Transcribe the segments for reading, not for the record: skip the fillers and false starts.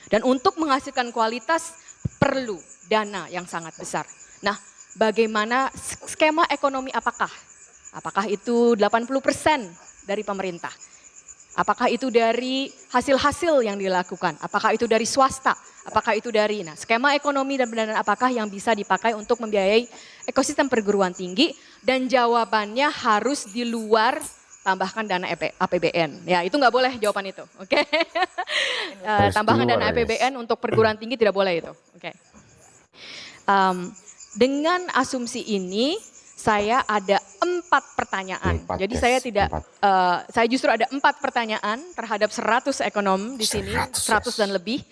Dan untuk menghasilkan kualitas perlu dana yang sangat besar. Nah, bagaimana skema ekonomi apakah? Apakah itu 80% dari pemerintah? Apakah itu dari hasil-hasil yang dilakukan? Apakah itu dari swasta? Apakah itu dari, nah, skema ekonomi dan pendanaan apakah yang bisa dipakai untuk membiayai ekosistem perguruan tinggi? Dan jawabannya harus di luar tambahkan dana APBN. Ya, itu nggak boleh jawaban itu, oke? Tambahkan dana APBN untuk perguruan tinggi tidak boleh itu, oke? Dengan asumsi ini, saya ada 4 pertanyaan. Jadi saya tidak, saya justru ada 4 pertanyaan terhadap 100 ekonom di sini, 100 dan lebih.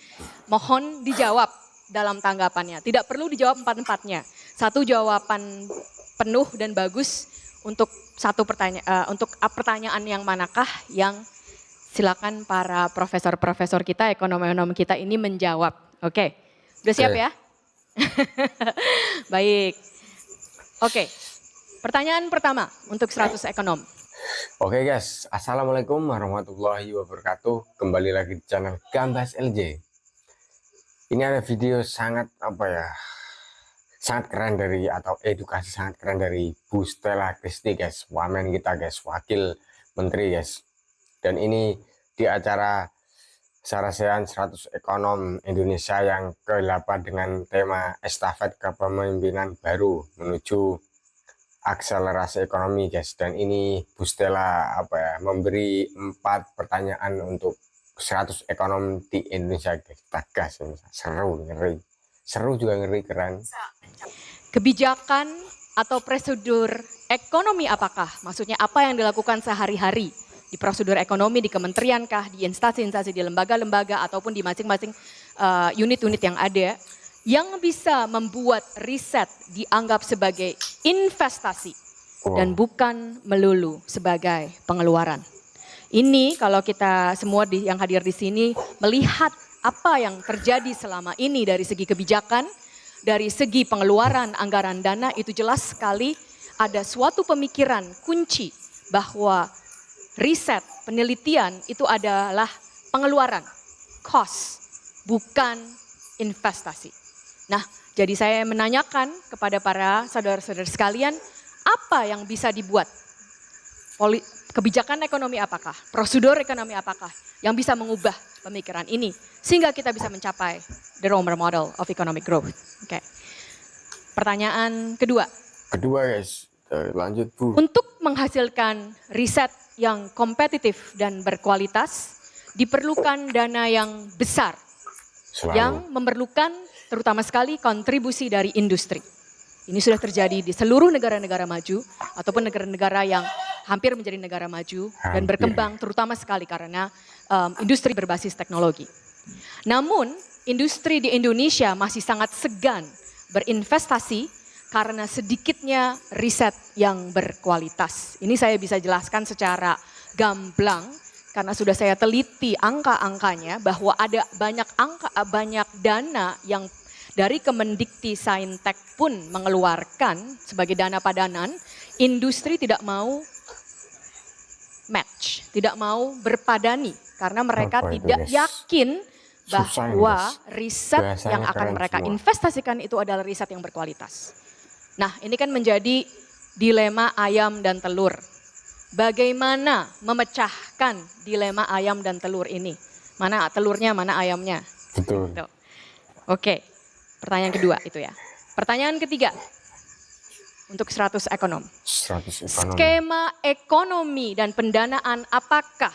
Mohon dijawab dalam tanggapannya. Tidak perlu dijawab 4-4-nya. Satu jawaban penuh dan bagus untuk satu pertanyaan, untuk pertanyaan yang manakah yang silakan para profesor-profesor kita, ekonom-ekonom kita ini menjawab. Oke, udah siap ya? Baik. Oke. Pertanyaan pertama untuk 100 ekonom. Oke guys, assalamualaikum warahmatullahi wabarakatuh. Kembali lagi di channel Gambas LJ. Ini ada video sangat sangat keren dari, atau edukasi sangat keren dari Bu Stella Christy guys, wamen kita guys, wakil menteri guys. Dan ini di acara Sarasehan 100 Ekonom Indonesia yang ke-8 dengan tema Estafet Kepemimpinan Baru Menuju Akselerasi Ekonomi guys. Dan ini Bu Stella memberi 4 pertanyaan untuk 100 ekonom di Indonesia guys. Tegas, seru, ngeri, seru juga ngeri, keren. Kebijakan atau prosedur ekonomi apakah? Maksudnya apa yang dilakukan sehari-hari di prosedur ekonomi di kementerian kah, di instansi-instansi, di lembaga-lembaga ataupun di masing-masing unit-unit yang ada, yang bisa membuat riset dianggap sebagai investasi dan bukan melulu sebagai pengeluaran. Ini kalau kita semua yang hadir di sini melihat apa yang terjadi selama ini dari segi kebijakan, dari segi pengeluaran anggaran dana, itu jelas sekali ada suatu pemikiran kunci bahwa riset, penelitian itu adalah pengeluaran, cost, bukan investasi. Nah, jadi saya menanyakan kepada para saudara-saudara sekalian, apa yang bisa dibuat? Kebijakan ekonomi apakah? Prosedur ekonomi apakah yang bisa mengubah pemikiran ini? Sehingga kita bisa mencapai the Romer model of economic growth. Oke. Pertanyaan kedua. Kedua guys, lanjut Bu. Untuk menghasilkan riset yang kompetitif dan berkualitas, diperlukan dana yang besar. Yang memerlukan terutama sekali kontribusi dari industri. Ini sudah terjadi di seluruh negara-negara maju ataupun negara-negara yang hampir menjadi negara maju dan berkembang terutama sekali karena industri berbasis teknologi. Namun industri di Indonesia masih sangat segan berinvestasi karena sedikitnya riset yang berkualitas. Ini saya bisa jelaskan secara gamblang karena sudah saya teliti angka-angkanya bahwa ada banyak dana yang dari Kemendikti Saintek pun mengeluarkan sebagai dana padanan, industri tidak mau match, tidak mau berpadani karena mereka tidak yakin bahwa riset yang akan mereka investasikan itu adalah riset yang berkualitas. Nah, ini kan menjadi dilema ayam dan telur. Bagaimana memecahkan dilema ayam dan telur ini? Mana telurnya, mana ayamnya? Betul. Oke, pertanyaan kedua itu ya. Pertanyaan ketiga untuk 100 ekonom. 100 ekonom. Skema ekonomi dan pendanaan apakah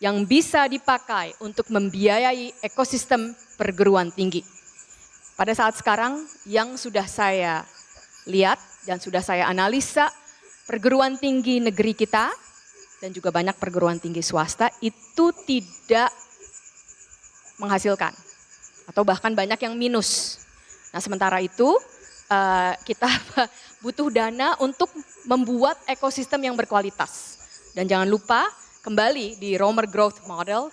yang bisa dipakai untuk membiayai ekosistem perguruan tinggi? Pada saat sekarang yang sudah saya lihat dan sudah saya analisa, perguruan tinggi negeri kita dan juga banyak perguruan tinggi swasta itu tidak menghasilkan atau bahkan banyak yang minus. Nah, sementara itu kita butuh dana untuk membuat ekosistem yang berkualitas. Dan jangan lupa kembali di Romer Growth Model,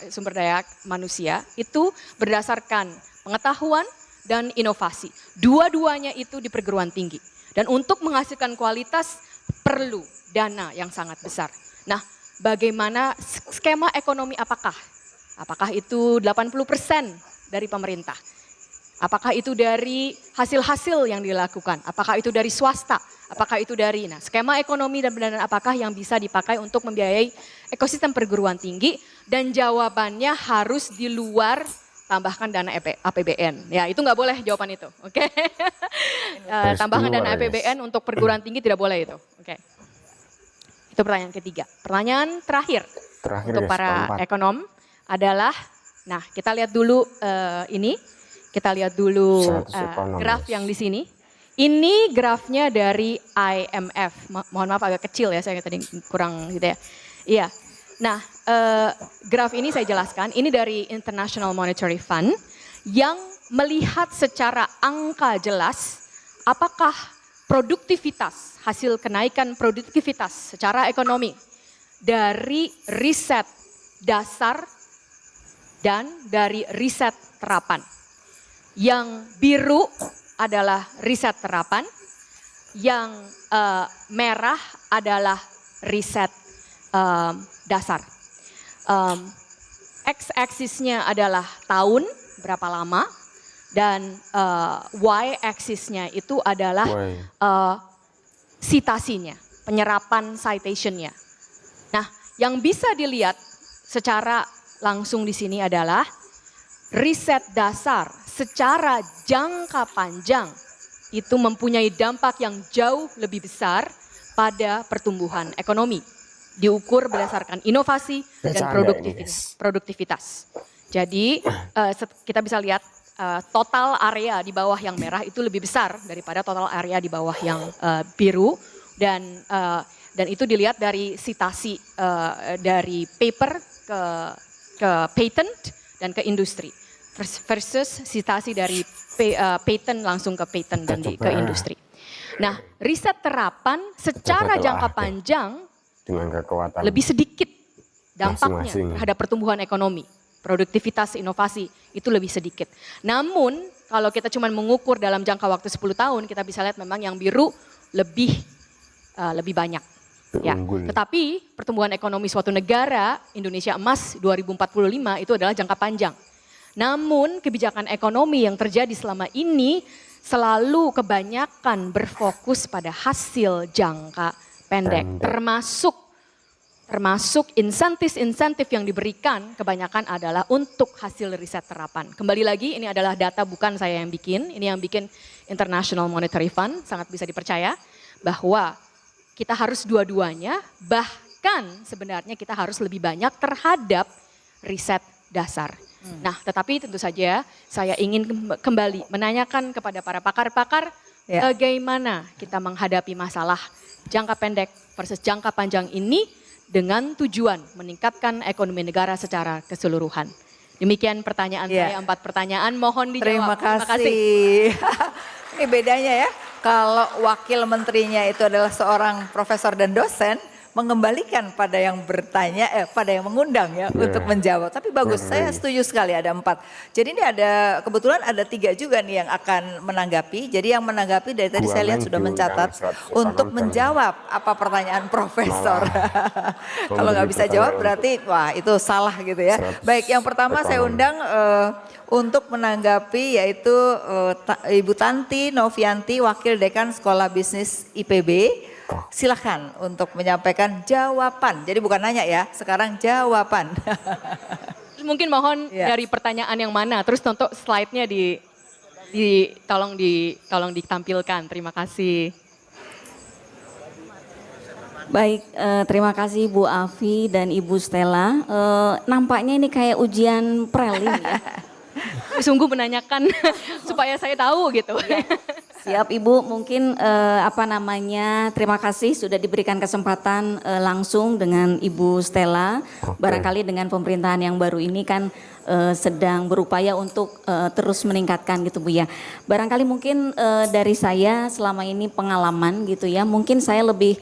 sumber daya manusia itu berdasarkan pengetahuan dan inovasi. Dua-duanya itu di perguruan tinggi. Dan untuk menghasilkan kualitas perlu dana yang sangat besar. Nah, bagaimana skema ekonomi apakah Apakah itu 80% dari pemerintah? Apakah itu dari hasil-hasil yang dilakukan? Apakah itu dari swasta? Apakah itu dari skema ekonomi dan pendanaan apakah yang bisa dipakai untuk membiayai ekosistem perguruan tinggi? Dan jawabannya harus di luar tambahkan dana APBN. Ya itu nggak boleh jawaban itu, oke? Tambahkan dana APBN untuk perguruan tinggi tidak boleh itu, oke? Itu pertanyaan ketiga. Pertanyaan terakhir untuk para ekonom adalah, nah kita lihat dulu ini, kita lihat dulu graf yang di sini. Ini grafnya dari IMF. Mohon maaf agak kecil ya, saya tadi kurang gitu ya. Iya. Nah, graf ini saya jelaskan. Ini dari International Monetary Fund yang melihat secara angka jelas apakah produktivitas, hasil kenaikan produktivitas secara ekonomi dari riset dasar dan dari riset terapan. Yang biru adalah riset terapan, yang merah adalah riset dasar. X-axisnya adalah tahun, berapa lama, dan Y-axisnya itu adalah citasinya, penyerapan citationnya. Nah, yang bisa dilihat secara langsung di sini adalah riset dasar secara jangka panjang itu mempunyai dampak yang jauh lebih besar pada pertumbuhan ekonomi. Diukur berdasarkan inovasi dan produktivitas. Jadi kita bisa lihat total area di bawah yang merah itu lebih besar daripada total area di bawah yang biru. Dan itu dilihat dari citasi dari paper ke patent dan ke industri. Versus citasi dari patent langsung ke patent dan ke industri. Nah, riset terapan secara jangka panjang dengan kekuatan lebih sedikit dampaknya terhadap pertumbuhan ekonomi, produktivitas, inovasi itu lebih sedikit. Namun kalau kita cuma mengukur dalam jangka waktu 10 tahun, kita bisa lihat memang yang biru lebih banyak. Ya, tetapi pertumbuhan ekonomi suatu negara, Indonesia Emas 2045 itu adalah jangka panjang. Namun kebijakan ekonomi yang terjadi selama ini selalu kebanyakan berfokus pada hasil jangka pendek. Termasuk insentif-insentif yang diberikan kebanyakan adalah untuk hasil riset terapan. Kembali lagi ini adalah data bukan saya yang bikin, ini yang bikin International Monetary Fund, sangat bisa dipercaya bahwa kita harus dua-duanya, bahkan sebenarnya kita harus lebih banyak terhadap riset dasar. Nah, tetapi tentu saja saya ingin kembali menanyakan kepada para pakar-pakar bagaimana kita menghadapi masalah jangka pendek versus jangka panjang ini dengan tujuan meningkatkan ekonomi negara secara keseluruhan. Demikian pertanyaan saya, 4 pertanyaan, mohon dijawab. Terima kasih. Ini bedanya ya, kalau wakil menterinya itu adalah seorang profesor dan dosen, mengembalikan pada yang bertanya, pada yang mengundang ya untuk menjawab. Tapi bagus, saya setuju sekali ada 4. Jadi ini ada, kebetulan ada 3 juga nih yang akan menanggapi. Jadi yang menanggapi dari tadi saya lihat sudah mencatat untuk menjawab apa pertanyaan profesor. Kalau nggak bisa jawab berarti wah itu salah gitu ya. Baik, yang pertama saya undang untuk menanggapi yaitu Ibu Tanti Novianti, Wakil Dekan Sekolah Bisnis IPB. Silakan untuk menyampaikan jawaban. Jadi bukan nanya ya, sekarang jawaban. Mungkin mohon dari pertanyaan yang mana, terus untuk slide-nya tolong ditampilkan. Terima kasih. Baik, terima kasih Bu Afi dan Ibu Stella. Nampaknya ini kayak ujian prelim ya. Sungguh menanyakan supaya saya tahu gitu. Siap Ibu, mungkin terima kasih sudah diberikan kesempatan langsung dengan Ibu Stella. Barangkali dengan pemerintahan yang baru ini kan sedang berupaya untuk terus meningkatkan gitu Bu ya. Barangkali mungkin dari saya selama ini pengalaman gitu ya, mungkin saya lebih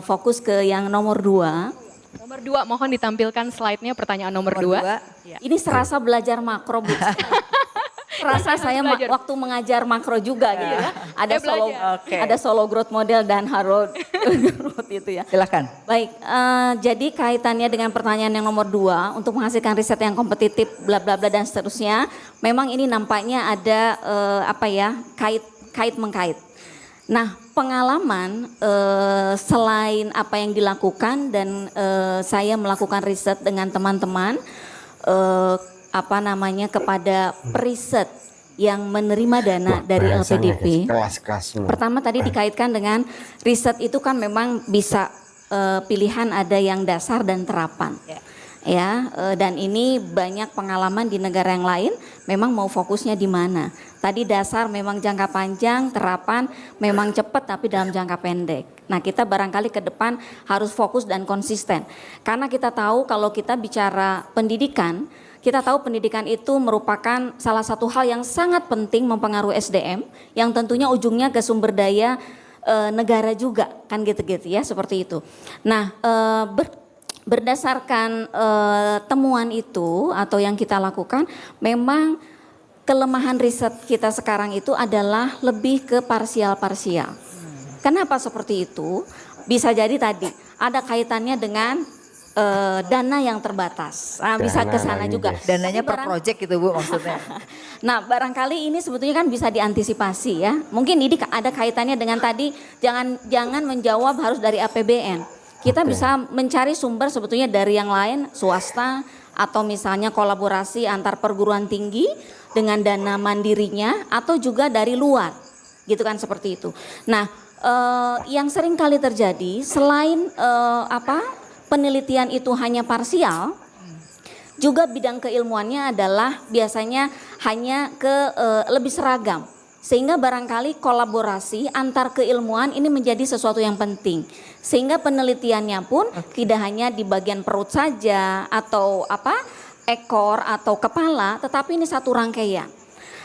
fokus ke yang nomor 2. Nomor 2, mohon ditampilkan slide-nya pertanyaan nomor 2. Ini serasa belajar makro Bu. Rasa saya waktu mengajar makro juga gitu ya. Ada solo growth model dan Seperti itu ya. Silakan. Baik, jadi kaitannya dengan pertanyaan yang nomor 2 untuk menghasilkan riset yang kompetitif, bla bla bla dan seterusnya, memang ini nampaknya ada kait mengkait. Nah, pengalaman selain apa yang dilakukan dan saya melakukan riset dengan teman-teman kepada periset yang menerima dana dari LPDP. Kelas-kelas semua. Pertama tadi dikaitkan dengan riset itu kan memang bisa pilihan ada yang dasar dan terapan. Dan ini banyak pengalaman di negara yang lain memang mau fokusnya di mana. Tadi dasar memang jangka panjang, terapan memang cepat tapi dalam jangka pendek. Nah, kita barangkali ke depan harus fokus dan konsisten. Karena kita tahu kalau kita bicara pendidikan, kita tahu pendidikan itu merupakan salah satu hal yang sangat penting mempengaruhi SDM yang tentunya ujungnya ke sumber daya negara juga kan gitu-gitu ya, seperti itu. Nah, berdasarkan temuan itu atau yang kita lakukan, memang kelemahan riset kita sekarang itu adalah lebih ke parsial-parsial. Kenapa seperti itu? Bisa jadi tadi ada kaitannya dengan dana yang terbatas, bisa ke sana juga. Dananya per project gitu Bu maksudnya. Nah, barangkali ini sebetulnya kan bisa diantisipasi ya. Mungkin ini ada kaitannya dengan tadi jangan menjawab harus dari APBN. Kita bisa mencari sumber sebetulnya dari yang lain, swasta atau misalnya kolaborasi antar perguruan tinggi dengan dana mandirinya atau juga dari luar. Gitu kan seperti itu. Nah, yang sering kali terjadi selain penelitian itu hanya parsial, juga bidang keilmuannya adalah biasanya hanya lebih seragam. Sehingga barangkali kolaborasi antar keilmuan ini menjadi sesuatu yang penting. Sehingga penelitiannya pun tidak hanya di bagian perut saja atau ekor atau kepala, tetapi ini satu rangkaian.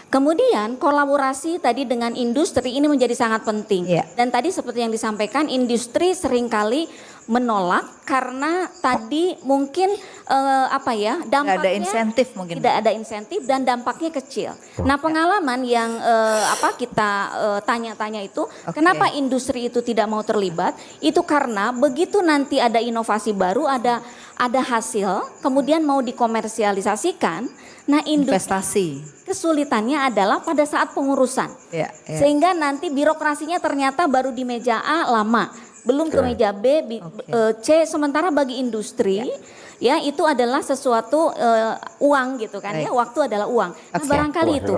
Kemudian kolaborasi tadi dengan industri ini menjadi sangat penting. Dan tadi seperti yang disampaikan, industri seringkali menolak karena tadi mungkin dampaknya tidak ada insentif mungkin. Tidak ada insentif dan dampaknya kecil. Nah, pengalaman yang kita tanya-tanya itu, kenapa industri itu tidak mau terlibat? Itu karena begitu nanti ada inovasi baru, ada hasil, kemudian mau dikomersialisasikan. Nah, investasi kesulitannya adalah pada saat pengurusan. Sehingga nanti birokrasinya ternyata baru di meja A lama, belum ke meja B, C. Sementara bagi industri ya itu adalah sesuatu uang gitu kan ya, waktu adalah uang. Nah, barangkali itu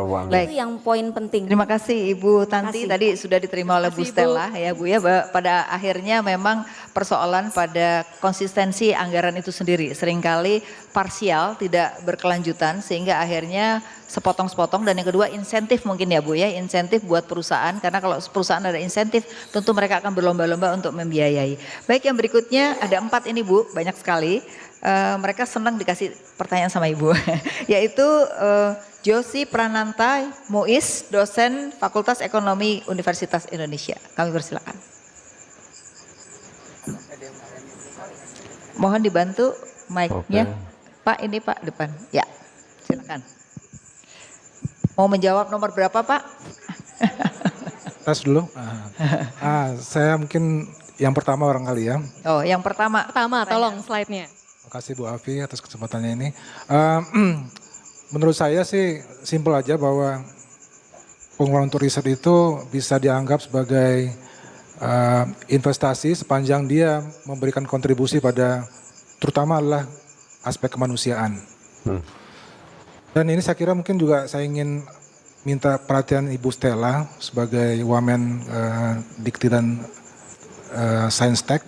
yang poin penting. Terima kasih Ibu Tanti, tadi sudah diterima oleh Bu Stella ya Bu ya. Pada akhirnya memang persoalan pada konsistensi anggaran itu sendiri seringkali parsial, tidak berkelanjutan sehingga akhirnya sepotong-sepotong. Dan yang kedua insentif mungkin ya Bu ya, insentif buat perusahaan, karena kalau perusahaan ada insentif tentu mereka akan berlomba-lomba untuk membiayai. Baik, yang berikutnya ada 4 ini Bu, banyak sekali. Mereka senang dikasih pertanyaan sama Ibu yaitu Josi Prananta Muiz, dosen Fakultas Ekonomi Universitas Indonesia. Kami persilakan. Mohon dibantu mic-nya. Pak, ini Pak depan. Ya, silakan. Mau menjawab nomor berapa Pak? Tes dulu. Saya mungkin yang pertama barangkali ya. Oh, yang pertama. Tolong slide-nya. Terima kasih Bu Afi atas kesempatannya ini. Menurut saya sih simpel aja bahwa pengeluaran untuk riset itu bisa dianggap sebagai investasi sepanjang dia memberikan kontribusi pada terutama adalah aspek kemanusiaan. Dan ini saya kira mungkin juga saya ingin minta perhatian Ibu Stella sebagai Wamen Dikti dan Saintek.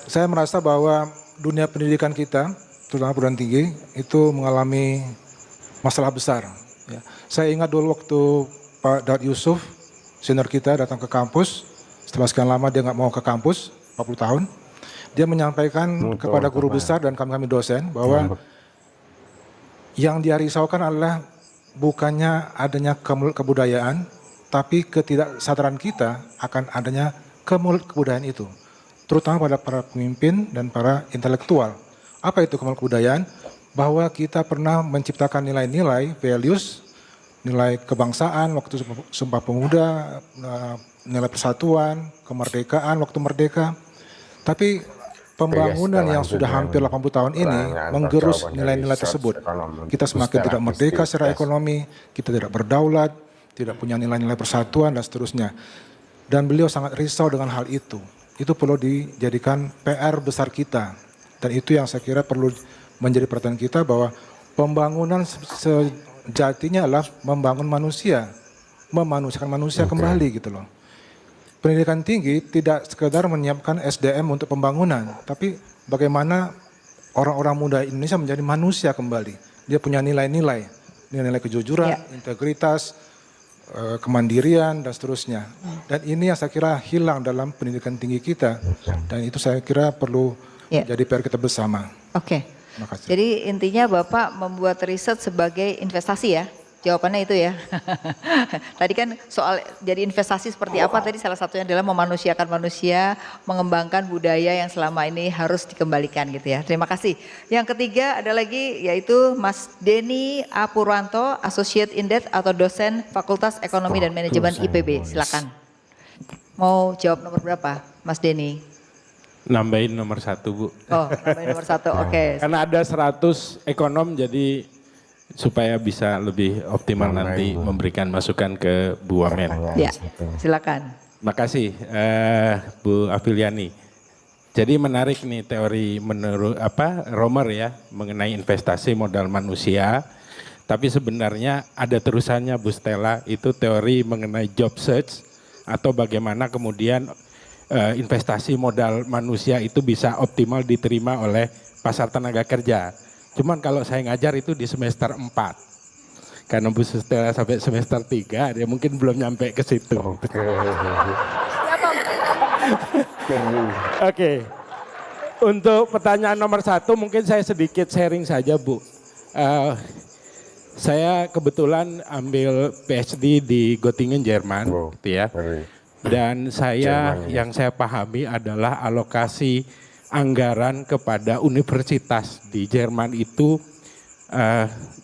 Saya merasa bahwa dunia pendidikan kita, terutama perguruan tinggi, itu mengalami masalah besar. Ya. Saya ingat dulu waktu Pak Daud Yusuf, senior kita datang ke kampus, setelah sekian lama dia nggak mau ke kampus, 40 tahun, dia menyampaikan kepada guru besar dan kami dosen bahwa yang dia risaukan adalah bukannya adanya kebudayaan, tapi ketidaksadaran kita akan adanya kebudayaan itu. Terutama pada para pemimpin dan para intelektual. Apa itu kebudayaan? Bahwa kita pernah menciptakan nilai-nilai, values, nilai kebangsaan waktu Sumpah Pemuda, nilai persatuan, kemerdekaan waktu merdeka. Tapi pembangunan yang sudah hampir 80 tahun ini menggerus nilai-nilai tersebut. Kita semakin tidak merdeka secara ekonomi, kita tidak berdaulat, tidak punya nilai-nilai persatuan dan seterusnya. Dan beliau sangat risau dengan hal itu. Itu perlu dijadikan PR besar kita. Dan itu yang saya kira perlu menjadi perhatian kita, bahwa pembangunan sejatinya adalah membangun manusia, memanusiakan manusia kembali gitu loh. Pendidikan tinggi tidak sekedar menyiapkan SDM untuk pembangunan, tapi bagaimana orang-orang muda Indonesia menjadi manusia kembali. Dia punya nilai-nilai, nilai-nilai kejujuran, integritas, kemandirian dan seterusnya. Dan ini yang saya kira hilang dalam pendidikan tinggi kita. Dan itu saya kira perlu jadi PR kita bersama. Oke. Terima kasih. Jadi intinya Bapak membuat riset sebagai investasi ya? Jawabannya itu ya. Tadi kan soal jadi investasi seperti apa, tadi salah satunya adalah memanusiakan manusia, mengembangkan budaya yang selama ini harus dikembalikan gitu ya. Terima kasih. Yang ketiga ada lagi yaitu Mas Denny A. Purwanto, Associate Indet atau dosen Fakultas Ekonomi dan Manajemen IPB. Silakan. Mau jawab nomor berapa Mas Denny? Nambahin nomor 1 Bu. Oh, nambahin nomor 1, oke. Karena ada 100 ekonom, jadi supaya bisa lebih optimal nanti memberikan masukan ke Bu Wamen. Ya, silakan. Makasih Bu Afiliani. Jadi menarik nih teori menurut Romer ya mengenai investasi modal manusia. Tapi sebenarnya ada terusannya Bu Stella, itu teori mengenai job search atau bagaimana kemudian investasi modal manusia itu bisa optimal diterima oleh pasar tenaga kerja. Cuman kalau saya ngajar itu di semester 4. Karena Bu Stella sampai semester 3, dia mungkin belum nyampe ke situ. Oke. Untuk pertanyaan nomor 1 mungkin saya sedikit sharing saja Bu. Saya kebetulan ambil PhD di Göttingen, Jerman, gitu ya. Dan yang saya pahami adalah alokasi anggaran kepada universitas di Jerman itu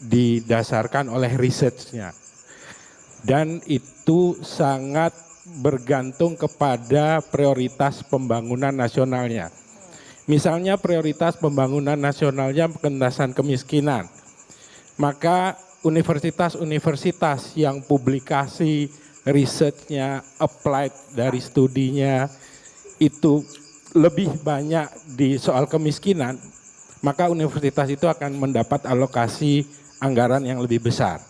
didasarkan oleh risetnya. Dan itu sangat bergantung kepada prioritas pembangunan nasionalnya. Misalnya prioritas pembangunan nasionalnya pengentasan kemiskinan. Maka universitas-universitas yang publikasi risetnya, applied dari studinya itu lebih banyak di soal kemiskinan, maka universitas itu akan mendapat alokasi anggaran yang lebih besar.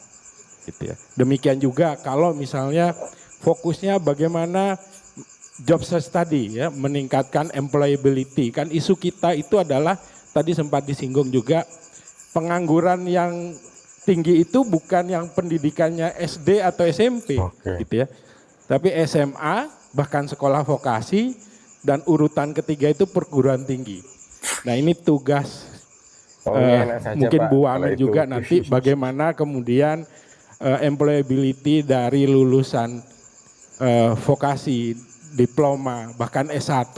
Gitu ya. Demikian juga kalau misalnya fokusnya bagaimana job search tadi ya, meningkatkan employability. Kan isu kita itu adalah tadi sempat disinggung juga, pengangguran yang tinggi itu bukan yang pendidikannya SD atau SMP, gitu ya. Tapi SMA, bahkan sekolah vokasi, dan urutan ketiga itu perguruan tinggi. Nah ini tugas mungkin Bu Wamen juga nanti bagaimana kemudian employability dari lulusan vokasi, diploma, bahkan S1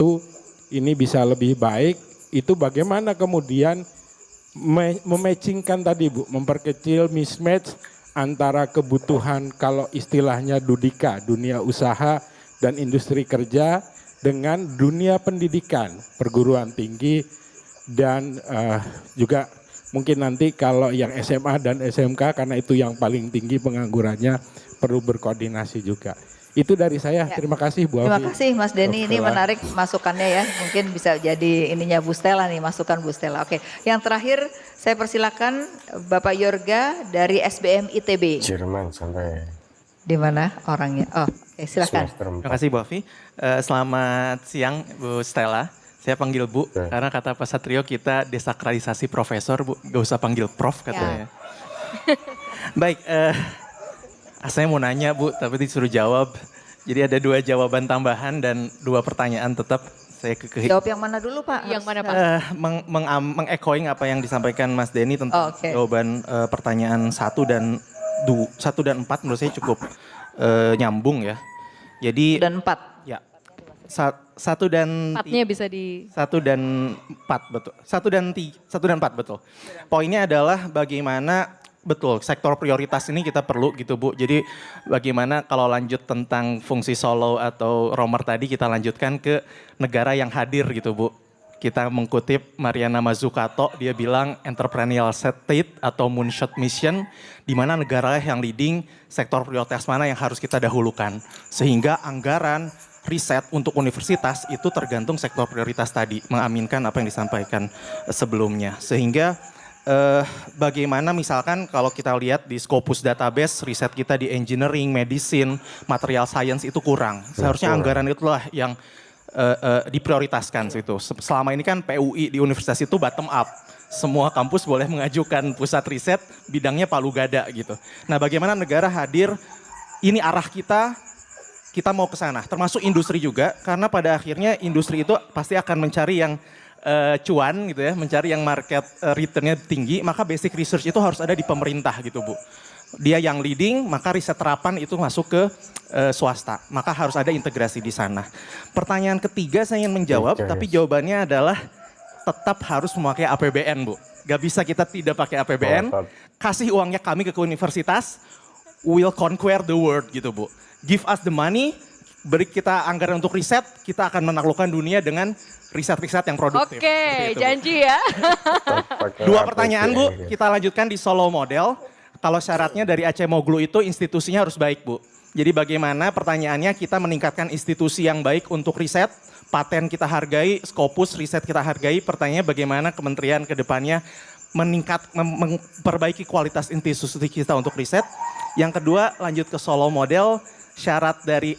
ini bisa lebih baik. Itu bagaimana kemudian mematchingkan tadi Bu, memperkecil mismatch antara kebutuhan kalau istilahnya Dudika, dunia usaha dan industri kerja dengan dunia pendidikan, perguruan tinggi dan juga mungkin nanti kalau yang SMA dan SMK karena itu yang paling tinggi penganggurannya perlu berkoordinasi juga. Itu dari saya. Terima kasih Bu Afi. Terima kasih Mas Denny, ini menarik masukannya ya. Mungkin bisa jadi ininya Bu Stella nih, masukan Bu Stella. Oke, yang terakhir saya persilakan Bapak Yorga dari SBM ITB. Jerman sampai. Di mana orangnya? Oh, oke, silakan. Terima kasih Bu Afi. Selamat siang Bu Stella. Saya panggil Bu karena kata Pak Satrio kita desakralisasi profesor Bu, gak usah panggil Prof katanya. Baik, saya mau nanya Bu, tapi disuruh jawab. Jadi ada 2 jawaban tambahan dan 2 pertanyaan tetap. Saya Jawab yang mana dulu Pak? Yang mana Pak? Mengechoing apa yang disampaikan Mas Denny tentang jawaban pertanyaan 1 dan 4 menurut saya cukup nyambung ya. Jadi dan 4. Ya. 1 dan 4-nya bisa di 1 dan 4 betul. 1 dan 4 betul. Poinnya adalah bagaimana Betul, sektor prioritas ini kita perlu gitu Bu. Jadi bagaimana kalau lanjut tentang fungsi solo atau romer tadi kita lanjutkan ke negara yang hadir gitu Bu. Kita mengutip Mariana Mazzucato, dia bilang entrepreneurial state atau moonshot mission, di mana negara yang leading sektor prioritas mana yang harus kita dahulukan. Sehingga anggaran riset untuk universitas itu tergantung sektor prioritas tadi, mengaminkan apa yang disampaikan sebelumnya. Sehingga bagaimana misalkan kalau kita lihat di Scopus database, riset kita di engineering, medicine, material science itu kurang. Seharusnya anggaran itulah yang diprioritaskan situ. Selama ini kan PUI di universitas itu bottom up. Semua kampus boleh mengajukan pusat riset, bidangnya palu gada gitu. Nah bagaimana negara hadir, ini arah kita mau ke sana. Termasuk industri juga, karena pada akhirnya industri itu pasti akan mencari yang cuan gitu ya, mencari yang market returnnya tinggi, maka basic research itu harus ada di pemerintah gitu Bu. Dia yang leading, maka riset terapan itu masuk ke swasta, maka harus ada integrasi di sana. Pertanyaan ketiga saya ingin menjawab, tapi jawabannya adalah tetap harus memakai APBN Bu. Gak bisa kita tidak pakai APBN, kasih uangnya kami ke universitas, we'll conquer the world gitu Bu. Give us the money, beri kita anggaran untuk riset, kita akan menaklukkan dunia dengan riset-riset yang produktif. Oke, janji ya. Dua pertanyaan Bu, kita lanjutkan di Solo Model. Kalau syaratnya dari Acemoglu itu institusinya harus baik Bu. Jadi bagaimana pertanyaannya kita meningkatkan institusi yang baik untuk riset, paten kita hargai, Scopus riset kita hargai. Pertanyaannya bagaimana kementerian ke depannya memperbaiki kualitas institusi kita untuk riset. Yang kedua lanjut ke Solo Model, syarat dari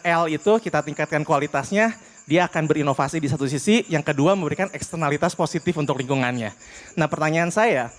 L itu kita tingkatkan kualitasnya. Dia akan berinovasi di satu sisi, yang kedua memberikan eksternalitas positif untuk lingkungannya. Nah pertanyaan saya,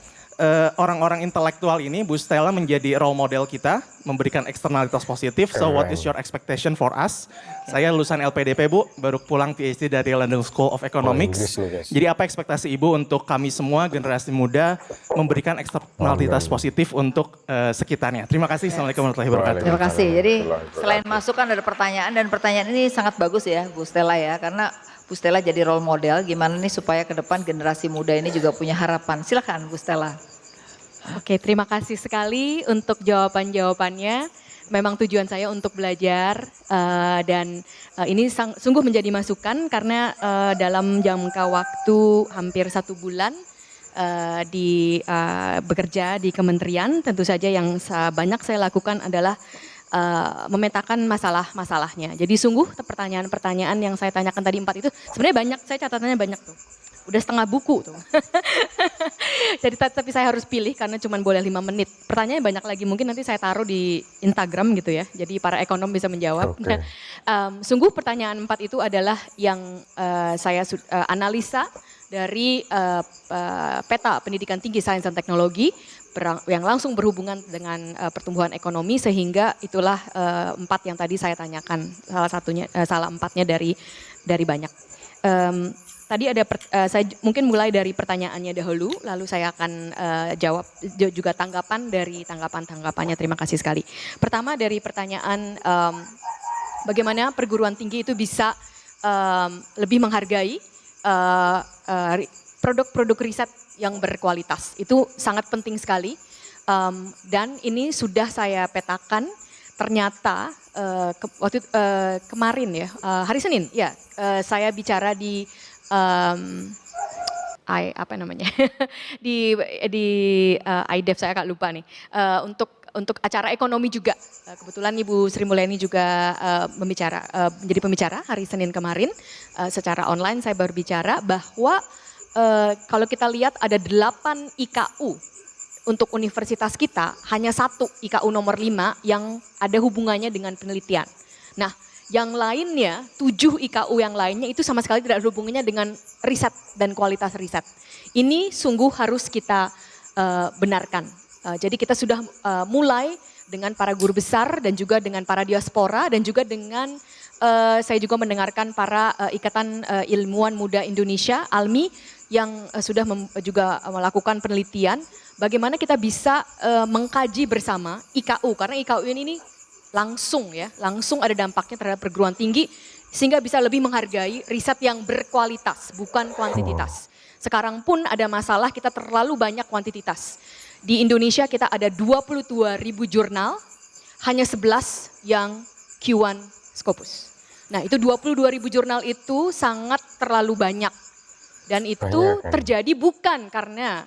orang-orang intelektual ini, Bu Stella menjadi role model kita, memberikan eksternalitas positif. So what is your expectation for us? Saya lulusan LPDP Bu, baru pulang PhD dari London School of Economics. Jadi apa ekspektasi Ibu untuk kami semua generasi muda memberikan eksternalitas positif untuk sekitarnya? Terima kasih. Assalamualaikum warahmatullahi wabarakatuh. Terima kasih. Jadi selain masukan ada pertanyaan, dan pertanyaan ini sangat bagus ya Bu Stella ya, karena Bu Stella jadi role model gimana nih supaya ke depan generasi muda ini juga punya harapan. Silakan Bu Stella. Oke, terima kasih sekali untuk jawaban-jawabannya. Memang tujuan saya untuk belajar dan ini sungguh menjadi masukan karena dalam jangka waktu hampir 1 bulan bekerja di kementerian, tentu saja yang banyak saya lakukan adalah memetakan masalah-masalahnya. Jadi sungguh pertanyaan-pertanyaan yang saya tanyakan tadi 4 itu sebenarnya banyak, saya catatannya banyak tuh. Udah setengah buku tuh. Jadi tapi saya harus pilih karena cuma boleh 5 menit. Pertanyaannya banyak lagi, mungkin nanti saya taruh di Instagram gitu ya. Jadi para ekonom bisa menjawab. Okay. Sungguh pertanyaan 4 itu adalah yang saya analisa dari peta pendidikan tinggi sains dan teknologi yang langsung berhubungan dengan pertumbuhan ekonomi, sehingga itulah 4 yang tadi saya tanyakan, salah 4-nya dari banyak. Tadi ada saya mungkin mulai dari pertanyaannya dahulu, lalu saya akan jawab juga tanggapan dari tanggapannya. Terima kasih sekali. Pertama dari pertanyaan bagaimana perguruan tinggi itu bisa lebih menghargai produk-produk riset yang berkualitas. Itu sangat penting sekali, dan ini sudah saya petakan. Ternyata waktu kemarin ya, hari Senin ya, saya bicara di di IDEF, saya agak lupa nih, untuk acara ekonomi juga. Kebetulan Ibu Sri Mulyani juga menjadi pembicara hari Senin kemarin, secara online saya berbicara bahwa kalau kita lihat ada 8 IKU untuk universitas kita, hanya 1 IKU nomor 5 yang ada hubungannya dengan penelitian. Nah, yang lainnya, 7 IKU yang lainnya itu sama sekali tidak ada hubungannya dengan riset dan kualitas riset. Ini sungguh harus kita benarkan. Jadi kita sudah mulai dengan para guru besar dan juga dengan para diaspora dan juga dengan saya juga mendengarkan para Ikatan Ilmuwan Muda Indonesia, ALMI, yang sudah juga melakukan penelitian bagaimana kita bisa mengkaji bersama IKU, karena IKU ini langsung ada dampaknya terhadap perguruan tinggi sehingga bisa lebih menghargai riset yang berkualitas bukan kuantitas. Sekarang pun ada masalah kita terlalu banyak kuantitas. Di Indonesia kita ada 22.000 jurnal, hanya 11 yang Q1 Scopus. Nah itu 22.000 jurnal itu sangat terlalu banyak. Dan itu Banyak, kan? terjadi bukan karena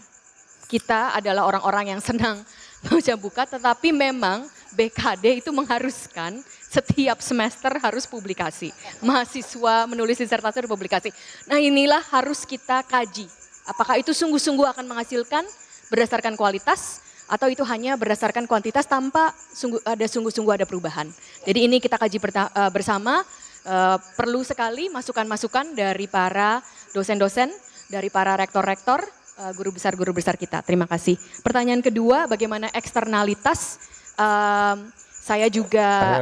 kita adalah orang-orang yang senang baca buka, tetapi memang BKD itu mengharuskan setiap semester harus publikasi. Mahasiswa menulis disertasi harus publikasi. Nah inilah harus kita kaji. Apakah itu sungguh-sungguh akan menghasilkan berdasarkan kualitas atau itu hanya berdasarkan kuantitas tanpa sungguh-sungguh ada perubahan. Jadi ini kita kaji bersama, perlu sekali masukan-masukan dari para dosen-dosen, dari para rektor-rektor, guru besar kita. Terima kasih. Pertanyaan kedua, bagaimana eksternalitas? Saya juga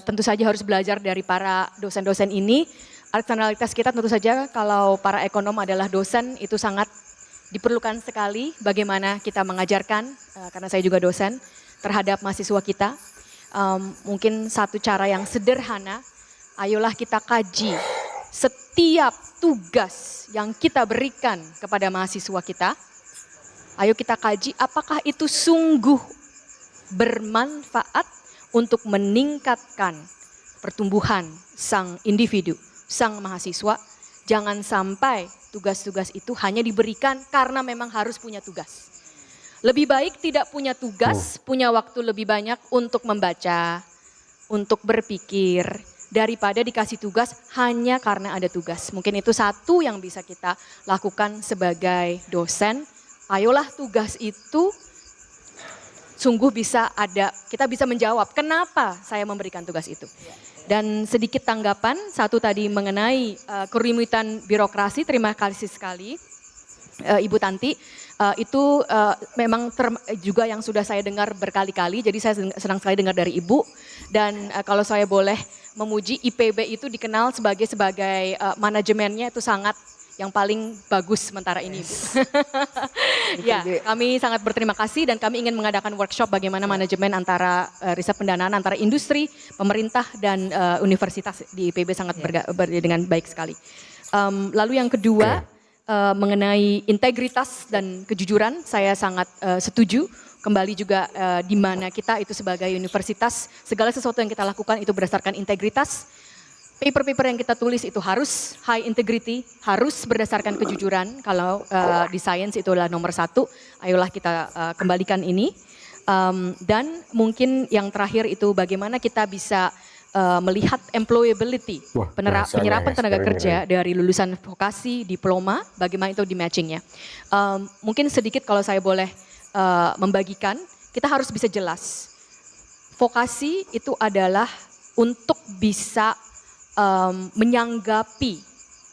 tentu saja harus belajar dari para dosen-dosen ini. Eksternalitas kita tentu saja kalau para ekonom adalah dosen itu sangat diperlukan sekali bagaimana kita mengajarkan, karena saya juga dosen, terhadap mahasiswa kita. Mungkin satu cara yang sederhana, ayolah kita kaji setiap tugas yang kita berikan kepada mahasiswa kita. Ayo kita kaji apakah itu sungguh bermanfaat untuk meningkatkan pertumbuhan sang individu, sang mahasiswa. Jangan sampai tugas-tugas itu hanya diberikan karena memang harus punya tugas. Lebih baik tidak punya tugas, punya waktu lebih banyak untuk membaca, untuk berpikir, daripada dikasih tugas hanya karena ada tugas. Mungkin itu satu yang bisa kita lakukan sebagai dosen. Ayolah tugas itu sungguh bisa ada, kita bisa menjawab kenapa saya memberikan tugas itu. Dan sedikit tanggapan, satu tadi mengenai kerumitan birokrasi, terima kasih sekali Ibu Tanti. Itu memang juga yang sudah saya dengar berkali-kali, jadi saya senang sekali dengar dari Ibu. Dan kalau saya boleh memuji, IPB itu dikenal sebagai manajemennya itu sangat yang paling bagus sementara ini. Ya, kami sangat berterima kasih dan kami ingin mengadakan workshop bagaimana manajemen antara riset pendanaan antara industri, pemerintah dan universitas di IPB sangat dengan baik sekali. Lalu yang kedua mengenai integritas dan kejujuran, saya sangat setuju. Kembali juga di mana kita itu sebagai universitas, segala sesuatu yang kita lakukan itu berdasarkan integritas. Paper-paper yang kita tulis itu harus high integrity, harus berdasarkan kejujuran. Kalau di science itu adalah nomor 1, ayolah kita kembalikan ini. Dan mungkin yang terakhir itu bagaimana kita bisa melihat employability, penyerapan tenaga kerja dari lulusan vokasi, diploma, bagaimana itu di matchingnya. Mungkin sedikit kalau saya boleh membagikan, kita harus bisa jelas. Vokasi itu adalah untuk bisa menyanggapi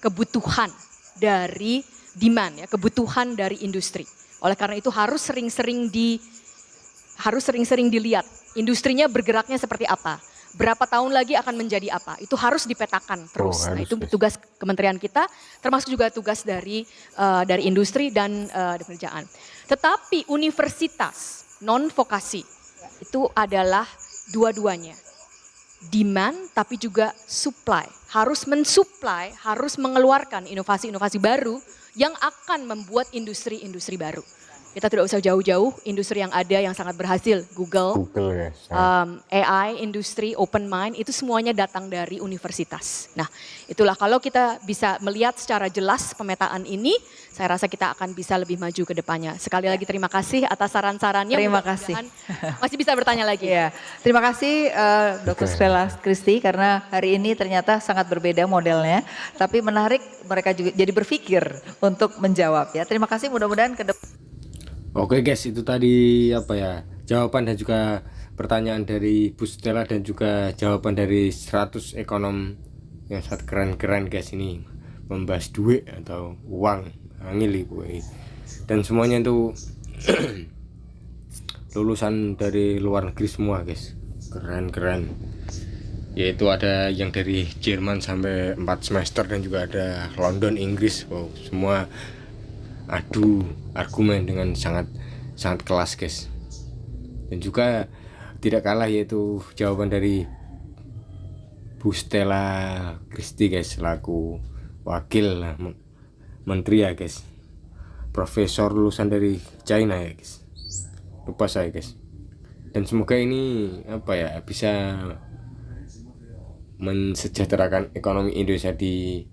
kebutuhan dari demand, ya, kebutuhan dari industri. Oleh karena itu harus sering-sering dilihat industrinya bergeraknya seperti apa, berapa tahun lagi akan menjadi apa, itu harus dipetakan terus. Nah, itu tugas kementerian kita, termasuk juga tugas dari industri dan pekerjaan. Tetapi universitas non vokasi itu adalah dua-duanya. Demand tapi juga supply, harus mensupply, harus mengeluarkan inovasi-inovasi baru yang akan membuat industri-industri baru. Kita tidak usah jauh-jauh, industri yang ada yang sangat berhasil, Google yes, AI, industri, open mind, itu semuanya datang dari universitas. Nah itulah kalau kita bisa melihat secara jelas pemetaan ini, saya rasa kita akan bisa lebih maju ke depannya. Sekali lagi terima kasih atas saran-sarannya. Terima kasih. Masih bisa bertanya lagi. Ya, terima kasih Dr. Stella Christy karena hari ini ternyata sangat berbeda modelnya, tapi menarik mereka juga jadi berpikir untuk menjawab ya. Terima kasih, mudah-mudahan ke depan. Oke guys, itu tadi jawaban dan juga pertanyaan dari Bu Stella dan juga jawaban dari 100 ekonom yang sangat keren-keren guys, ini membahas duit atau uang ngili dan semuanya itu lulusan dari luar negeri semua guys, keren-keren. Yaitu ada yang dari Jerman sampai 4 semester dan juga ada London, Inggris. Wow, semua adu argumen dengan sangat kelas guys. Dan juga tidak kalah yaitu jawaban dari Bu Stella Christy guys, selaku wakil menteri ya guys, profesor lulusan dari China ya guys. lupa saya guys. Dan semoga ini bisa mensejahterakan ekonomi Indonesia di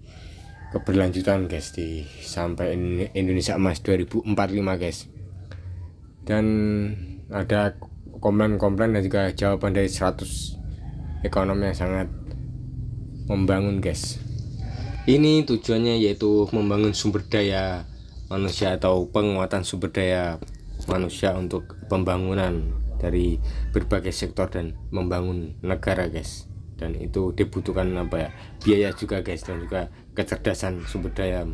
keberlanjutan guys, di sampai Indonesia Emas 2045 guys. Dan ada komplain-komplain dan juga jawaban dari 100 ekonomi yang sangat membangun guys. Ini tujuannya yaitu membangun sumber daya manusia atau penguatan sumber daya manusia untuk pembangunan dari berbagai sektor dan membangun negara guys. Dan itu dibutuhkan biaya juga guys, dan juga kecerdasan sumber daya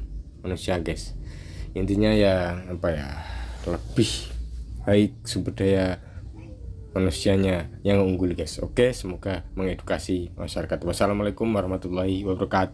manusia guys. Intinya ya lebih baik sumber daya manusianya yang unggul guys. Oke, semoga mengedukasi masyarakat. Wassalamualaikum warahmatullahi wabarakatuh.